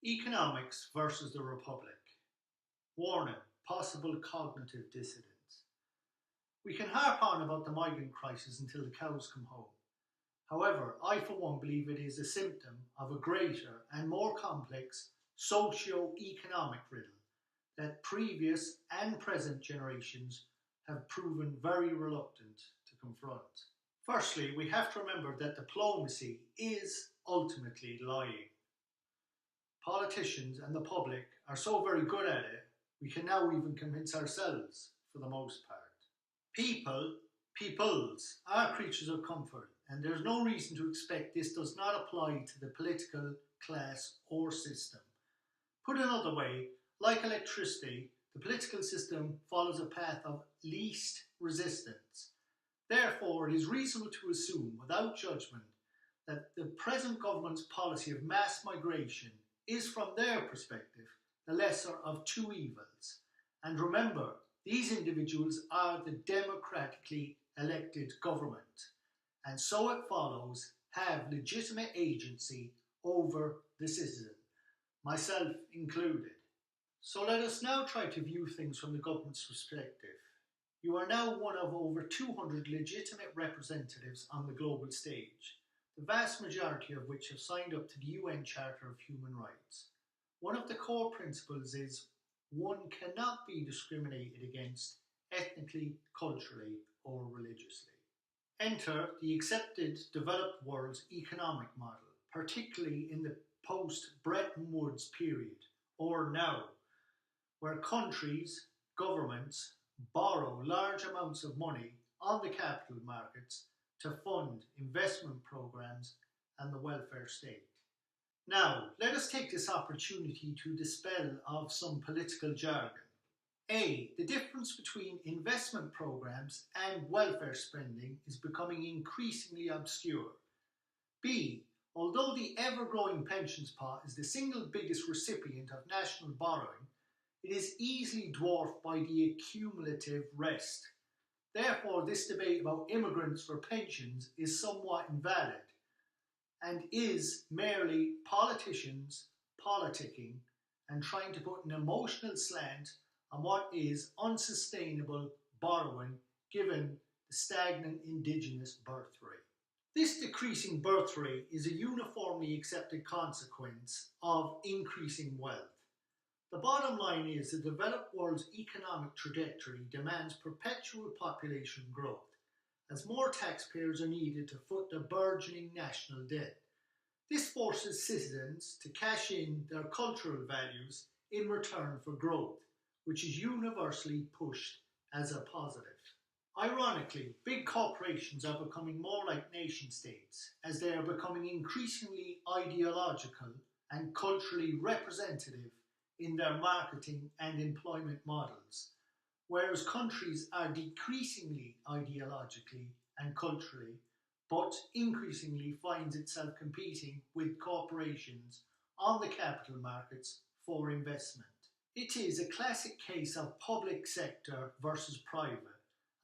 Economics versus the Republic. Warning, possible cognitive dissonance. We can harp on about the migrant crisis until the cows come home. However, I for one believe it is a symptom of a greater and more complex socio-economic riddle that previous and present generations have proven very reluctant to confront. Firstly, we have to remember that diplomacy is ultimately lying. Politicians and the public are so very good at it, we can now even convince ourselves for the most part. Peoples are creatures of comfort, and there's no reason to expect this does not apply to the political class or system. Put another way, like electricity, the political system follows a path of least resistance. Therefore, it is reasonable to assume, without judgment, that the present government's policy of mass migration is, from their perspective, the lesser of two evils. And remember, these individuals are the democratically elected government, and so it follows have legitimate agency over the citizen, myself included. So let us now try to view things from the government's perspective. You are now one of over 200 legitimate representatives on the global stage, the vast majority of which have signed up to the UN Charter of Human Rights. One of the core principles is one cannot be discriminated against ethnically, culturally, or religiously. Enter the accepted developed world's economic model, particularly in the post-Bretton Woods period, or now, where countries, governments, borrow large amounts of money on the capital markets to fund investment programs and the welfare state. Now, let us take this opportunity to dispel of some political jargon. A. The difference between investment programs and welfare spending is becoming increasingly obscure. B. Although the ever-growing pensions pot is the single biggest recipient of national borrowing, it is easily dwarfed by the accumulative rest. Therefore, this debate about immigrants for pensions is somewhat invalid and is merely politicians politicking and trying to put an emotional slant on what is unsustainable borrowing given the stagnant indigenous birth rate. This decreasing birth rate is a uniformly accepted consequence of increasing wealth. The bottom line is the developed world's economic trajectory demands perpetual population growth, as more taxpayers are needed to foot the burgeoning national debt. This forces citizens to cash in their cultural values in return for growth, which is universally pushed as a positive. Ironically, big corporations are becoming more like nation states, as they are becoming increasingly ideological and culturally representative in their marketing and employment models, whereas countries are decreasingly ideologically and culturally, but increasingly finds itself competing with corporations on the capital markets for investment. It is a classic case of public sector versus private,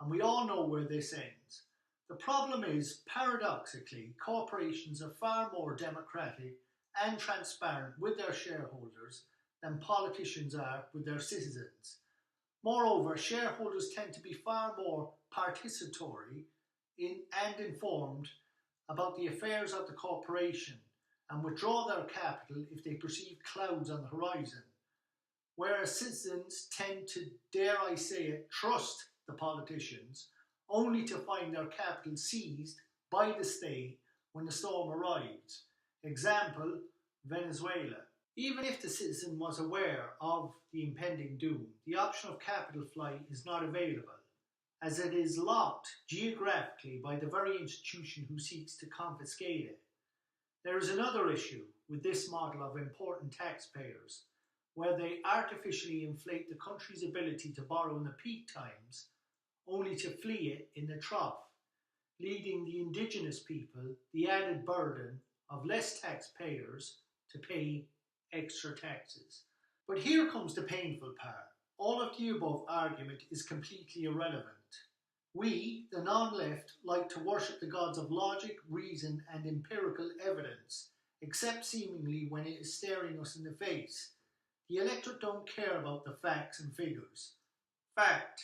and we all know where this ends. The problem is, paradoxically, corporations are far more democratic and transparent with their shareholders than politicians are with their citizens. Moreover, shareholders tend to be far more participatory and informed about the affairs of the corporation and withdraw their capital if they perceive clouds on the horizon, whereas citizens tend to, dare I say it, trust the politicians only to find their capital seized by the state when the storm arrives. Example, Venezuela. Even if the citizen was aware of the impending doom, the option of capital flight is not available, as it is locked geographically by the very institution who seeks to confiscate it. There is another issue with this model of important taxpayers, where they artificially inflate the country's ability to borrow in the peak times, only to flee it in the trough, leading the indigenous people the added burden of less taxpayers to pay extra taxes. But here comes the painful part. All of the above argument is completely irrelevant. We, the non-left, like to worship the gods of logic, reason and empirical evidence except seemingly when it is staring us in the face. The electorate don't care about the facts and figures. Fact.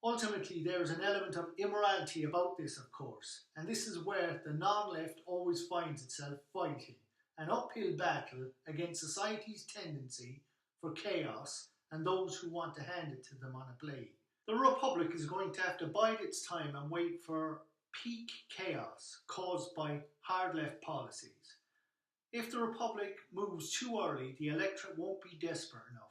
Ultimately, there is an element of immorality about this, of course, and this is where the non-left always finds itself fighting an uphill battle against society's tendency for chaos and those who want to hand it to them on a plate. The Republic is going to have to bide its time and wait for peak chaos caused by hard left policies. If the Republic moves too early, the electorate won't be desperate enough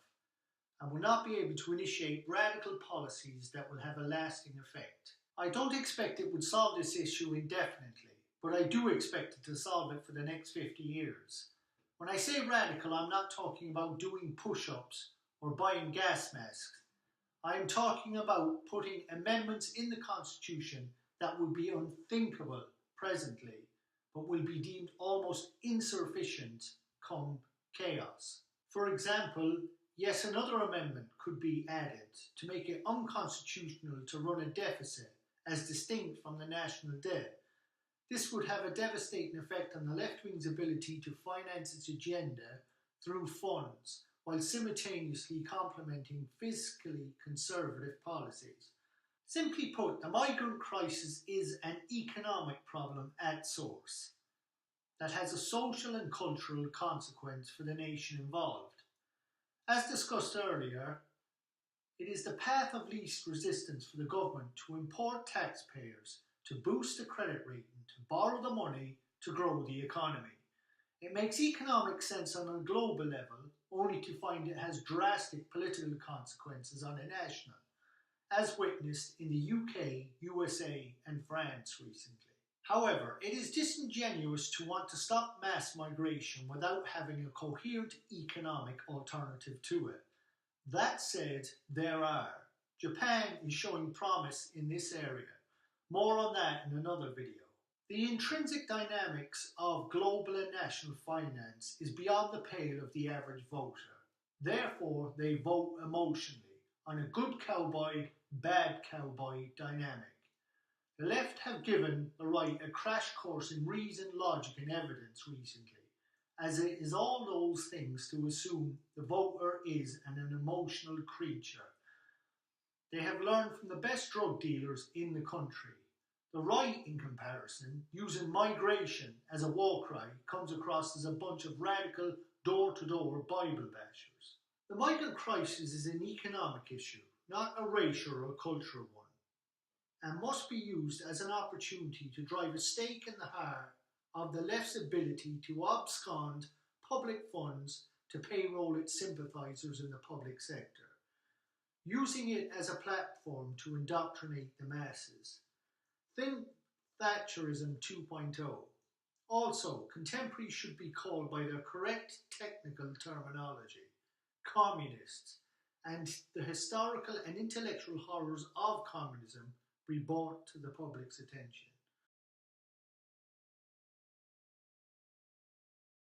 and will not be able to initiate radical policies that will have a lasting effect. I don't expect it would solve this issue indefinitely, but I do expect it to solve it for the next 50 years. When I say radical, I'm not talking about doing push-ups or buying gas masks. I am talking about putting amendments in the Constitution that would be unthinkable presently, but will be deemed almost insufficient come chaos. For example, yet another amendment could be added to make it unconstitutional to run a deficit as distinct from the national debt. This would have a devastating effect on the left-wing's ability to finance its agenda through funds, while simultaneously complementing fiscally conservative policies. Simply put, the migrant crisis is an economic problem at source that has a social and cultural consequence for the nation involved. As discussed earlier, it is the path of least resistance for the government to import taxpayers, to boost the credit rating, to borrow the money to grow the economy. It makes economic sense on a global level, only to find it has drastic political consequences on a national, as witnessed in the UK, USA and France recently. However, it is disingenuous to want to stop mass migration without having a coherent economic alternative to it. That said, there are. Japan is showing promise in this area. More on that in another video. The intrinsic dynamics of global and national finance is beyond the pale of the average voter. Therefore, they vote emotionally on a good cowboy, bad cowboy dynamic. The left have given the right a crash course in reason, logic and evidence recently, as it is all those things to assume the voter is an emotional creature. They have learned from the best drug dealers in the country. The right, in comparison, using migration as a war cry, comes across as a bunch of radical door-to-door Bible bashers. The migrant crisis is an economic issue, not a racial or cultural one, and must be used as an opportunity to drive a stake in the heart of the left's ability to abscond public funds to payroll its sympathisers in the public sector, using it as a platform to indoctrinate the masses. Think Thatcherism 2.0. Also, contemporaries should be called by their correct technical terminology, communists, and the historical and intellectual horrors of communism be brought to the public's attention.